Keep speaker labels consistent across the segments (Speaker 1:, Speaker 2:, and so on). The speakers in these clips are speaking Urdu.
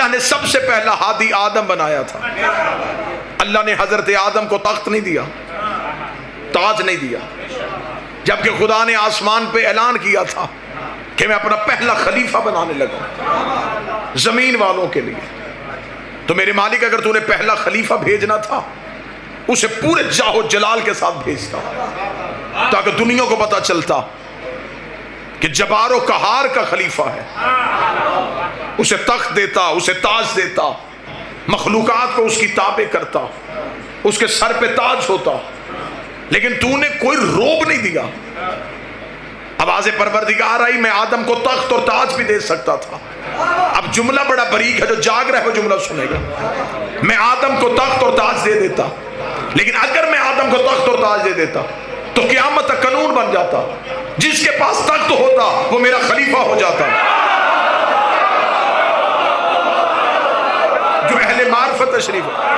Speaker 1: نے سب سے پہلا ہادی آدم بنایا تھا. اللہ نے حضرت آدم کو تخت نہیں دیا, تاج نہیں دیا, جبکہ خدا نے آسمان پہ اعلان کیا تھا کہ میں اپنا پہلا خلیفہ بنانے لگا زمین والوں کے لیے. تو میرے مالک اگر تو نے پہلا خلیفہ بھیجنا تھا اسے پورے جاہ و جلال کے ساتھ بھیجتا, تاکہ دنیا کو پتا چلتا کہ جبار و قہار کا خلیفہ ہے. اسے تخت دیتا, اسے تاج دیتا, مخلوقات کو اس کی تابع کرتا, اس کے سر پہ تاج ہوتا. لیکن تو نے کوئی روب نہیں دیا. آواز پروردگار آئی, میں آدم کو تخت اور تاج بھی دے سکتا تھا. اب جملہ بڑا باریک ہے, جو جاگ رہا ہے وہ جملہ سنے گا. میں آدم کو تخت اور تاج دے دیتا, لیکن اگر میں آدم کو تخت اور تاج دے دیتا تو قیامت تک قانون بن جاتا, جس کے پاس تخت ہوتا وہ میرا خلیفہ ہو جاتا. جو اہل معرفت تشریف ہے,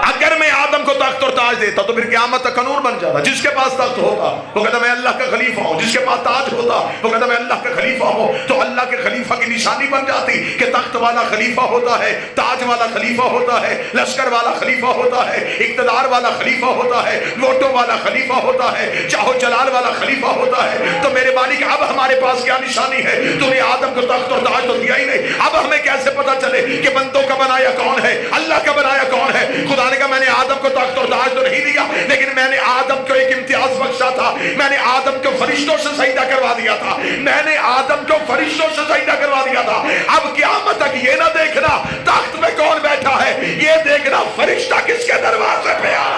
Speaker 1: اگر میں آدم کو تخت اور تاج دیتا تو پھر قیامت تک قانون بن جاتا. جس کے پاس تخت ہوتا وہ کہتا میں اللہ کا خلیفہ ہوں, جس کے پاس تاج ہوتا وہ کہتا میں اللہ کا خلیفہ ہوں. تو اللہ کے خلیفہ کی نشانی بن جاتی کہ تخت والا خلیفہ ہوتا ہے, تاج والا خلیفہ ہوتا ہے, لشکر والا خلیفہ ہوتا ہے, اقتدار والا خلیفہ ہوتا ہے, ووٹوں والا خلیفہ ہوتا ہے, جاہ و جلال والا خلیفہ ہوتا ہے. تو میرے مالک اب ہمارے پاس کیا نشانی ہے؟ تو نے آدم کو تخت اور تاج تو دیا ہی نہیں. اب ہمیں کیسے پتا چلے کہ بندوں کا بنایا کون ہے, اللہ کا بنایا کون ہے؟ خدا نے کہا میں نے آدم کو تخت اور تاج تو نہیں دیا, لیکن میں نے آدم کو ایک امتیاز بخشا تھا. میں نے آدم کو فرشتوں سے سجدہ کروا دیا تھا. میں نے آدم کو فرشتوں سے سجدہ کروا دیا تھا. اب قیامت تک یہ نہ دیکھنا تخت میں کون بیٹھا ہے, یہ دیکھنا فرشتہ کس کے دروازے پہ آ